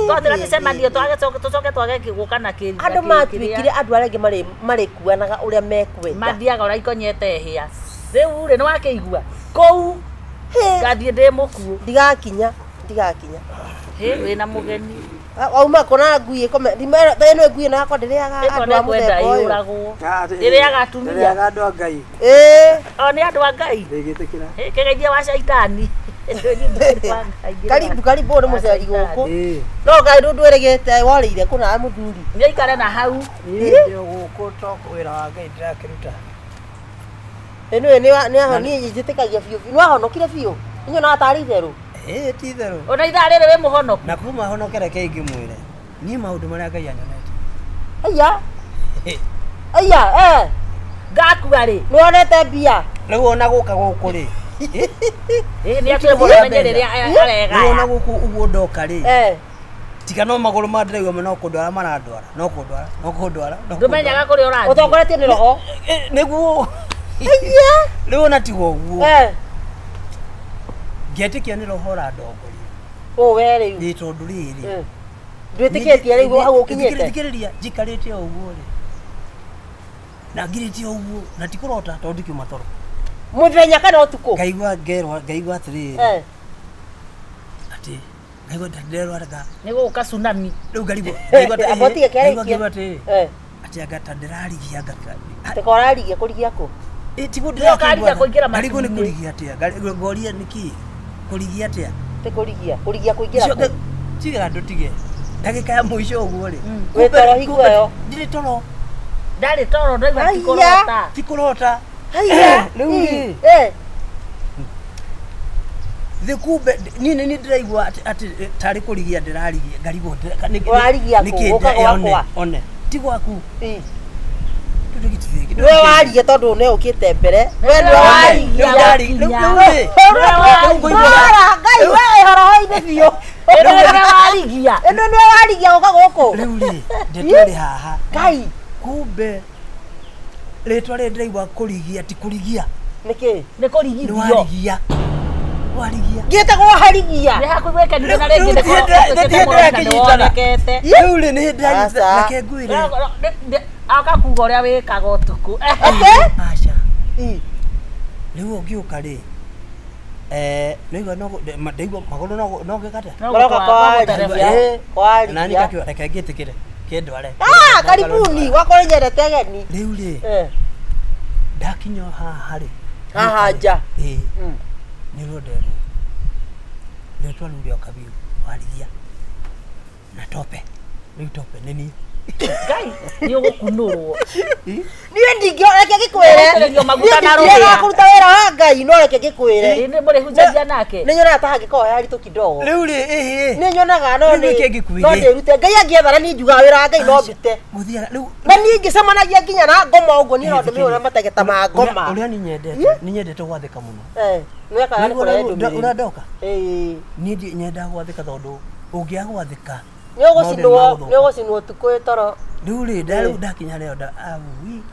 Speaker 2: Twatira micemanio tucoke twage guka na kiri.
Speaker 3: Andu matuikire andu aria angi mari kuanaga uria mekwenda.
Speaker 2: Mathiaga ora ikonyete hia. Riu ri no wakeigua. Kou gathie ndi mukuo.
Speaker 3: Ndigakinya.
Speaker 2: He wina mugeni.
Speaker 3: Wauma kona ngui ikome ndimera teno ngui na hakwa ndiriaga
Speaker 2: andu a muthemba uyu. Iragwo. Ndiriaga atumia.
Speaker 6: Ndiriaga andu a Ngai.
Speaker 2: O ni andu a Ngai.
Speaker 6: Ndigitikira.
Speaker 2: Kegeithia wa shaitani.
Speaker 3: Karibu ni muceri guku. No Ngai ndwirigite worire kuna muthuri.
Speaker 2: Ni ikare na hau.
Speaker 6: Ndio guku to wira wa Ngai ndirakiruta.
Speaker 3: Eno ni aho ni njitikagia biu. No ahonokire biu. Inyo na atari theru.
Speaker 6: Ti theru.
Speaker 2: Ona ithaa riri we muhonoku.
Speaker 6: Na kuma honokere keigi mwire. Ni maundu maria Ngai anyonete.
Speaker 3: Aya
Speaker 2: Ngakua ri.
Speaker 3: Nuonete mbia.
Speaker 6: Riu ona guka guku ri.
Speaker 2: Ni atwe mwana menye riria arega.
Speaker 6: Riu ona guku uguo ndoka ri. Tika no maguru ma ndiraigua no kundwara marandwara. No kundwara.
Speaker 2: Ndumenyaga kuri urathi.
Speaker 3: Utongoretie ni roho.
Speaker 6: Niguo. Riu ona tigo uguo. Ngetikia ni roho ra ndongoria.
Speaker 3: We riu.
Speaker 6: Ni tondu riri.
Speaker 3: Ndwitikitie riu hau ukinyete.
Speaker 6: Ndikiriria jikarite uguo ri. Na ngiritie uguo na tikurota tondu kiuma toro.
Speaker 3: Muthenya kana utuku.
Speaker 6: Ngaigua atiriri. Ati ngaigua nderwa rega.
Speaker 2: Ni guka tsunami.
Speaker 6: Riu ngarigo.
Speaker 3: Abotige kere.
Speaker 6: Ati agata ndirarigia ngaka.
Speaker 3: Tekorarigia kurigia ko.
Speaker 6: Tigo
Speaker 2: ndirakiria kuingira matu.
Speaker 6: Ngarigo ni kurigia atia. Ngoria niki. Kurigia atia.
Speaker 3: Kurigia kuingira ko.
Speaker 6: Tiga ndutige. Ndagika ya muico uguo ri.
Speaker 3: We toro hingo yo.
Speaker 6: Ndiri toro.
Speaker 2: Ndari toro ndaiva tikurota.
Speaker 6: Tikurota.
Speaker 3: Riu.
Speaker 6: Thikube nini ni ndiraigua ati tari kurigia ndirarigia ngarigo
Speaker 3: warigia ko ukagwa
Speaker 6: one ti gwaku
Speaker 3: we warigia tondu ne ukite mbere we ni warigia Ngai we horoho-ini biu eno ni warigia uka guku
Speaker 6: riu ri ndetwari haha
Speaker 3: Ngai
Speaker 6: kumbe ritwa ri ndiraigua kurigia ti kurigia
Speaker 3: niki
Speaker 2: ni kurigithio
Speaker 6: warigia
Speaker 3: Gieta go harigia.
Speaker 2: Ni hakuweka ni na rege
Speaker 6: de riu ri ni ndira na kenguire
Speaker 2: akakuga uria wikaga utuku.
Speaker 6: Acha. Riu ugiuka ri nigo no ndaigo magoro no gikate.
Speaker 3: Kwari.
Speaker 6: Nani kakio reke ngitikire kindware.
Speaker 3: Karibuni wakore nyerete geni.
Speaker 6: Riu ri ndakinyo haha ri.
Speaker 3: Haha nja.
Speaker 6: Ni rodero. Letwa ndio kabiu waligia. Na tope. Ni tope nini?
Speaker 2: Ngai ni ugukunurwo.
Speaker 3: Niwe ndingio reke gikwire.
Speaker 2: Ndio maguta na roho.
Speaker 3: Ni kuruta wira wa Ngai no reke gikwire.
Speaker 2: Ni muri hunjagia nake.
Speaker 3: Ni nyona ta ngiko ya ritu kidogo.
Speaker 6: Riu ri
Speaker 3: Ni nyonaga no ni. No ni rute Ngai angiethana ni njuga wira Ngai no ndute.
Speaker 6: Muthia riu.
Speaker 3: Na ni ngicemanagia nginya na ngoma uguo ni ndo mi ura matageta ma ngoma.
Speaker 6: Uria ni nyendete gwathika muno.
Speaker 3: Nweka ni kore ndu.
Speaker 6: Uradoka? Ni nyenda gwathika tondu ungia gwathika.
Speaker 3: Ni ugucinwo tuku toro.
Speaker 6: Riu ri ndakinya leo awi.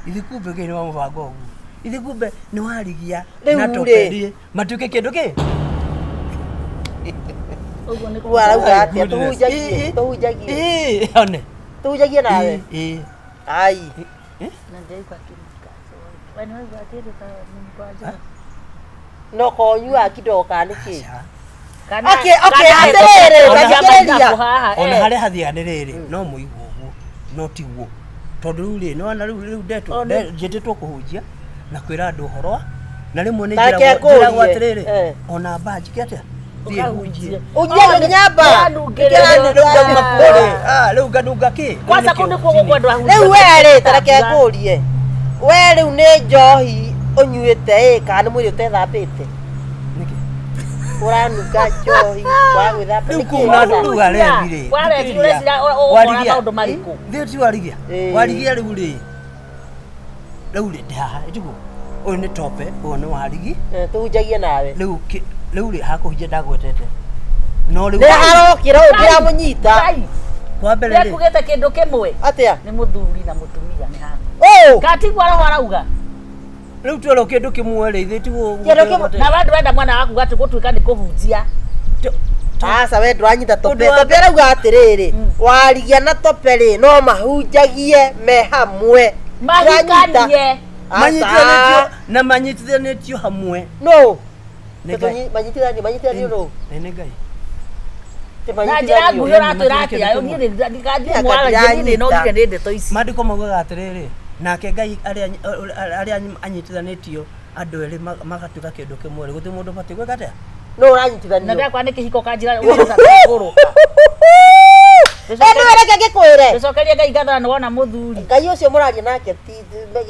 Speaker 6: Ithikumbe kini wa mubango ugu. Ithikumbe ni warigia na toperie. Matuke kindu ki?
Speaker 2: Uguo ni
Speaker 3: ku arauga atia tuhunjagie.
Speaker 6: One.
Speaker 3: Tuhunjagie nawe. Ai.
Speaker 2: Na ndai kwa kinika. Wani wewe atire ta mkwaje.
Speaker 3: No konyua kidogo kaniki.
Speaker 2: Okay,
Speaker 3: atiriri
Speaker 6: ona hare hathia ndiriri no muigwo uguo no tiguo tondu riu ri no wana riu ndeto njititwo kuhunjia na kwira andu horo na rimwe ni njira gwatiriri ona baji kiatia thie hunjie
Speaker 3: unjia nginya ba
Speaker 6: riu nganunga ki
Speaker 2: kwanza kundu kwa kwendwa hunjia
Speaker 3: riu we ari tareke ngurie we riu ni njohi unyuite kana mwiri utethambite
Speaker 6: niki
Speaker 3: uranuka njohi kwa gwithamba
Speaker 6: riu kuna ndu arevire
Speaker 2: wale tule sila ora maundu mariku
Speaker 6: thio ti warigia warigia riu ri ndaha itugo uyu ni tope uyu ni warigi
Speaker 3: tuhunjagie nawe
Speaker 6: riu ri hakuhunjia ndagwetete no riu
Speaker 3: ni arokira ugira munyita
Speaker 6: kwa mbere ri
Speaker 2: kugete kindu kimwe
Speaker 3: atia
Speaker 2: ni muthuri na mutumia ni ha katigwa roho arauga
Speaker 6: riu twero kindu kimwe ri thitugo
Speaker 2: na wandu wenda mwana waku gatu gutuika ni kuhunjia
Speaker 3: asa we ndwanyita tope tope arauga atiriri warigia na tope ri no mahunjagie me hamwe
Speaker 2: mahikanie
Speaker 6: manyitithanitio na manyitithanitio hamwe
Speaker 3: no
Speaker 6: Ngai
Speaker 3: manyitithanio no
Speaker 6: nĩ Ngai
Speaker 2: na njĩra nguhĩ ũratwĩra atĩa niĩ ndigathiĩ mwaragia no nginya nĩ ndeto ici
Speaker 6: maandĩko maugaga atĩrĩrĩ nake Ngai arĩa anyitithanĩtio andũ erĩ magatuĩka kĩndũ kĩmwe rĩ gũtirĩ mũndũ batiĩ gwĩka atĩa
Speaker 3: no ũranyitithanio
Speaker 2: na ndakwa nĩ kĩhiko kanjĩra ũgũrũka
Speaker 3: reke ngĩkwĩre
Speaker 2: gĩcokerie Ngai ngathana nĩ wona mũthuri
Speaker 3: Ngai ũcio mũraria nake ti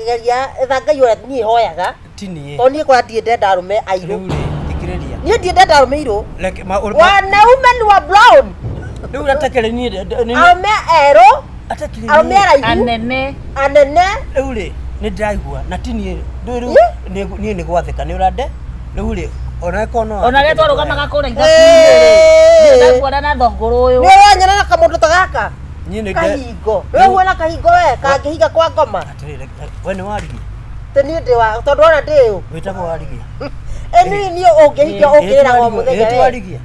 Speaker 3: geria etha Ngai ũrĩa niĩ hoyaga
Speaker 6: ti niĩ
Speaker 3: tondũ niĩ kwa ndiĩ ndenda arũme airũ
Speaker 6: rĩu rĩ thikĩrĩria
Speaker 3: niĩ ndiĩ ndenda arũme irũ
Speaker 6: reke
Speaker 3: wanaume ni wa brown
Speaker 6: rĩu atakĩrĩ niĩ
Speaker 3: arũme erũ
Speaker 6: atakĩrĩ
Speaker 3: arũme araihu
Speaker 2: anene
Speaker 6: rĩu rĩ nĩ ndĩraigua na ti niĩ rĩu niĩ nĩ gwathĩka nĩ ũrande rĩu rĩ ona
Speaker 2: rĩu twarũgamaga kũrĩa ithabu-inĩ rĩ ndakuona na thongũrũ ũyũ
Speaker 3: nĩ ũranyona na kamũndũ ta gaka
Speaker 6: niĩ nĩ
Speaker 3: kahingo we huona kahingo we kangĩhinga kwa ngoma
Speaker 6: atĩrĩrĩ we nĩ warigia
Speaker 3: te niĩ ndĩ wa tondũ ona ndĩ ũ
Speaker 6: wĩtagwo warigia
Speaker 3: niĩ ũngĩhinga ũngĩrĩra o mũthenya we
Speaker 6: warigia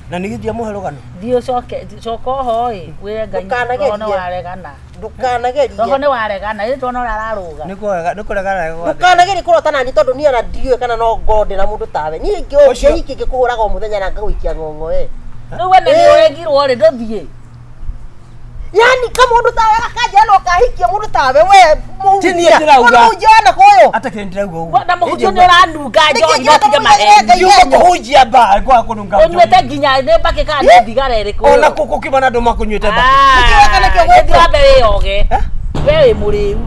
Speaker 6: na nĩ gĩthia mũhe rũgano
Speaker 2: thiĩ coka oho ĩ wĩre Ngai roho nĩ waregana
Speaker 3: ndũkanagerie
Speaker 2: roho nĩ waregana ĩ tuona ũrĩa ararũga
Speaker 6: nĩ kũregana
Speaker 3: ndũkanagerie kũrota nani tondũ niĩ ona ndiũĩ kana no ngondĩ na mũndũ tawe niĩ ingĩhiki ngĩkũhũraga o mũthenya na ngagũikia ng'ong'o
Speaker 2: rĩu we nĩ ũrengirwo rĩ ndũthiĩ
Speaker 3: yani kamũndũ tawe gakanja no kahikia mũndũ tawe we
Speaker 6: ti niĩ ndĩrauga
Speaker 3: mũhunjia na kũyũ
Speaker 6: atakĩrĩ ndĩrauga ũguo
Speaker 2: na mũhunjia nĩ ũranunga njohi no tige maheni
Speaker 6: ndiuga kũhunjia mbaa kwa kũnunga
Speaker 2: ũnyuĩte nginya nĩ mbakĩ kana nĩ thigara ĩrĩkũ
Speaker 6: ona kũkĩma na andũ makũnyuĩte
Speaker 2: mbakĩ wĩyoge we wĩ mũrĩu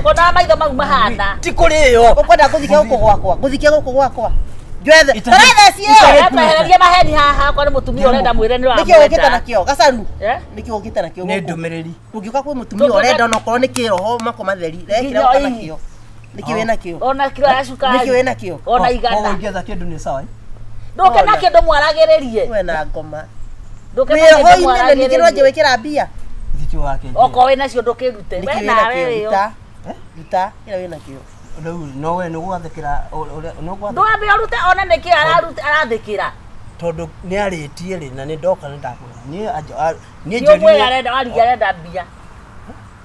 Speaker 2: konaga maitho mau mahana
Speaker 6: ti kũrĩo
Speaker 3: ũkwenda gũthikia gũkũ gwakwa Njuethe taratheci
Speaker 2: twehererie maheni haha kwa nĩ mũtumia ũrenda mwĩre nĩ
Speaker 3: nĩkĩo ũkĩte nakĩo gacaru nĩkĩo ũkĩte nakĩo
Speaker 6: nĩ ndũmĩrĩri
Speaker 3: ũngĩũka kwĩ mũtumia ũrenda onokorwo nĩ kĩroho mako matheri rekĩra ũka nakĩo nĩkĩo wĩ nakĩo
Speaker 2: ona kilo ya cukari
Speaker 3: nĩkĩo wĩ nakĩo
Speaker 2: ona igana
Speaker 6: ũngĩetha kĩndũ nĩ sawa
Speaker 2: ndũke na kĩndũ mwaragĩrĩrie
Speaker 3: we na ngoma
Speaker 2: ndũke na
Speaker 3: wĩho
Speaker 2: kĩndũ
Speaker 3: inene ningĩ no nje
Speaker 2: mwaragĩrĩrie
Speaker 3: wĩkĩra mbia
Speaker 6: thitio wake
Speaker 2: okorwo wĩ nacio ndũkĩrute we
Speaker 3: nĩkĩo wĩ
Speaker 2: nawe
Speaker 3: nakĩo
Speaker 2: rĩo
Speaker 3: ruta kĩrĩa wĩ nakĩo
Speaker 6: rĩu no we nĩ gwathĩkĩra
Speaker 2: ndwambe ũrute ona nĩkĩ arathĩkĩra
Speaker 6: tondũ nĩ arĩtie rĩ na nĩ ndoka nĩ ndakwĩra niĩ
Speaker 2: ũmwĩre arenda warigia arenda mbia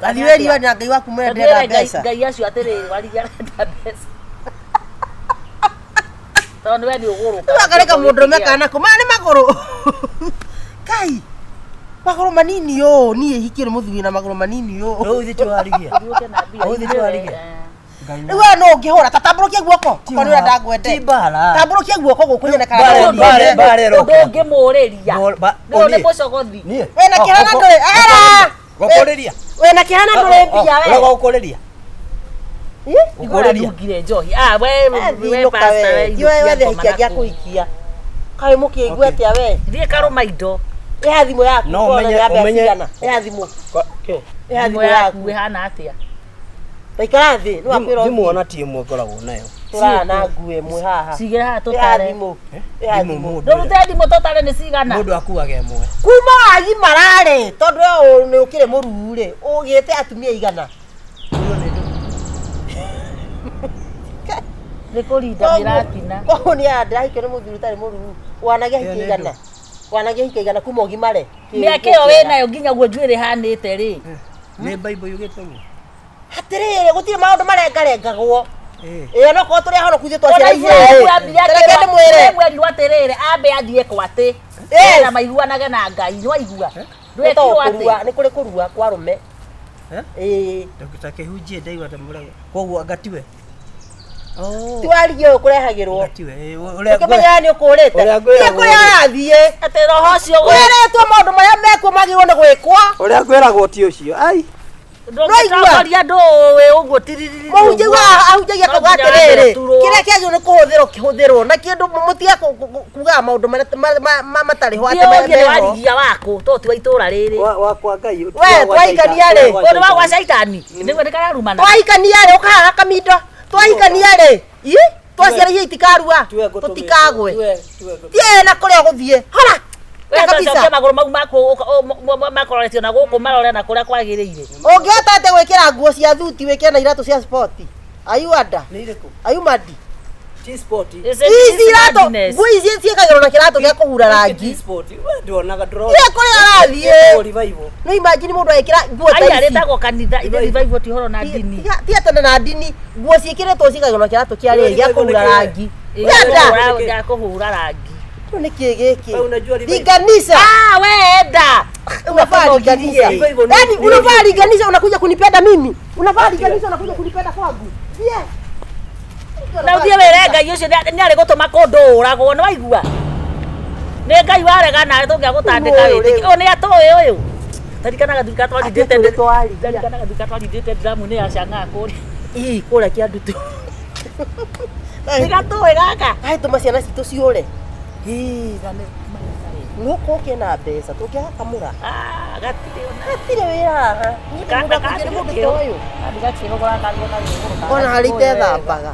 Speaker 3: gathi wĩriwa na Ngai waku mwĩre ndĩrenda mbeca
Speaker 2: Ngai acio atĩrĩrĩ warigia arenda mbeca tondũ we nĩ ũgũrũka
Speaker 3: akareka mũndũrũme kanako maya nĩ magũrũ Kai magũrũ manini ũũ niĩ hikĩrĩ mũthuri na magũrũ manini ũũ
Speaker 6: rĩu thitio warigia
Speaker 2: rĩu
Speaker 6: thitio warigia
Speaker 3: rĩu we no ũngĩhũra ta tambũrũkia guoko kwa nĩ ũrĩa ndangwende
Speaker 6: ti mbara
Speaker 3: tambũrũkia guoko gũkũ nyone
Speaker 2: ndũngĩmũrĩria rĩu nĩ mũcogothi
Speaker 3: wĩna kĩhana ndũrĩ
Speaker 6: gũkũrĩria
Speaker 3: wĩna kĩhana ndũrĩ mbia we
Speaker 6: gũkũrĩria
Speaker 2: nungire njohi
Speaker 3: wethe hikia gĩa kũhikia kaĩ mũkĩigua atĩa we
Speaker 2: thiĩ karũma indo
Speaker 3: ĩha thimũ yaku
Speaker 6: no ũmenye
Speaker 3: ĩha thimũ
Speaker 2: thimũ yaku ĩhana atĩa
Speaker 3: taikara thĩ nĩ wakwĩra
Speaker 6: thimũ ona ti ĩmwe ngoragwo nayo
Speaker 3: tũrara na nguo ĩmwe haha
Speaker 2: cigĩra haha
Speaker 3: ĩha
Speaker 2: tũtare
Speaker 3: thimũ
Speaker 2: ndũrute thimũ tũtare nĩ cigana
Speaker 6: mũndũ akuaga ĩmwe
Speaker 3: kuma wagi mararĩ tondũ we nĩ ũkĩrĩ mũruu rĩ ũgĩte atumia igana
Speaker 2: nĩ kũrinda mĩratina
Speaker 3: koguo nĩ ndĩrahikio nĩ mũthuri ũtarĩ mũruu wanagĩa hikia igana wanagĩa hikia igana kuma ũgimare
Speaker 2: mĩaka ĩyo wĩnayo nginya guo njuĩrĩ hanĩte rĩ
Speaker 6: nĩ Bible yugĩte ũguo
Speaker 3: atĩrĩrĩ gũtirĩ maũndũ marengarengagwo no korwo tũrĩ ahonoku ithuĩ
Speaker 2: twaciarĩte mweri atĩrĩrĩ ambe athiĩ kwatĩ na maiguanage na Ngai nĩwaigua ndwĩkirwo atĩ
Speaker 3: nĩ kũrĩ kũrua kwa arũme
Speaker 6: takĩhunjie ndaigua ta mũrego koguo ngatiwe
Speaker 3: ti warigia ũyũ kũrehagĩrwo ũkĩmenya nĩ ũkũrĩte kũrĩa athiĩ
Speaker 2: atĩ roho ũcio
Speaker 3: wĩrĩtwo maũndũ marĩa mekuo magĩrĩirwo nĩ gwĩkwo
Speaker 6: ũrĩa ngwĩragwo ti ũcio ai
Speaker 2: ndũngĩtongoria andũ wĩ ũguo tiririri
Speaker 3: ahunjagia kauga atĩrĩrĩ kĩrĩa kĩagĩrĩirwo nĩ kũhũthĩrwo kĩhũthĩrwo na kĩndũ mũtiga kugaga maũndũ matarĩ ho
Speaker 2: nĩ warigia wakũ to ti wa itũũra rĩrĩ
Speaker 6: wakwa Ngai
Speaker 3: we twahikania rĩ
Speaker 2: ũndũ wa gwa caitani nĩguo nĩkararumana
Speaker 3: twahikania rĩ ũkahaha kamindo twahikania rĩ twaciarĩire itikarua tũtikagwe tie na kũrĩa gũthiĩ hora
Speaker 2: cokia magũrũ mau makororetio na gũkũ marore na kũrĩa kwagĩrĩire
Speaker 3: ũngĩhota atĩ gwĩkĩra nguo cia thuti wĩkĩre na iratũ cia sport ayuanda ayumadi ici iratũ nguo ici ciĩkagĩrwo na kĩratũ gĩa kũhura rangi kũrĩa arathiĩ no imagine mũndũ agĩkĩra nguo ta ici
Speaker 2: arĩtagwo kanitha revival ti horo na ndini
Speaker 3: ti atĩ na ndini nguo ciĩkĩrĩtwo cikagĩrwo na kĩratũ kĩa rĩrĩ gĩa kũhura rangi
Speaker 2: gĩa kũhura rangi
Speaker 3: niki giki linganisha
Speaker 2: wenda
Speaker 3: unafaa linganisha yani unafaa linganisha unakuja kunipenda mimi unafaa linganisha unakuja kunipenda kwangu
Speaker 2: na uthie wĩre Ngai ũcio nĩ arĩ gũtũma kũndũ ũragwo nĩ waigua nĩ Ngai warega nawe tũngĩagũtandĩka wĩtĩki ũyũ nĩ atũĩ ũyũ tarikanaga twatwarithĩte ndiramu-inĩ ya Chang'aa kũrĩa
Speaker 3: kũrĩa kĩandutu
Speaker 2: tigatũĩ gaka
Speaker 3: tũma ciana citũ ciũre nuko kena mbeca tũngĩhakamũra gatirĩ wĩra haha ona harĩ itethambaga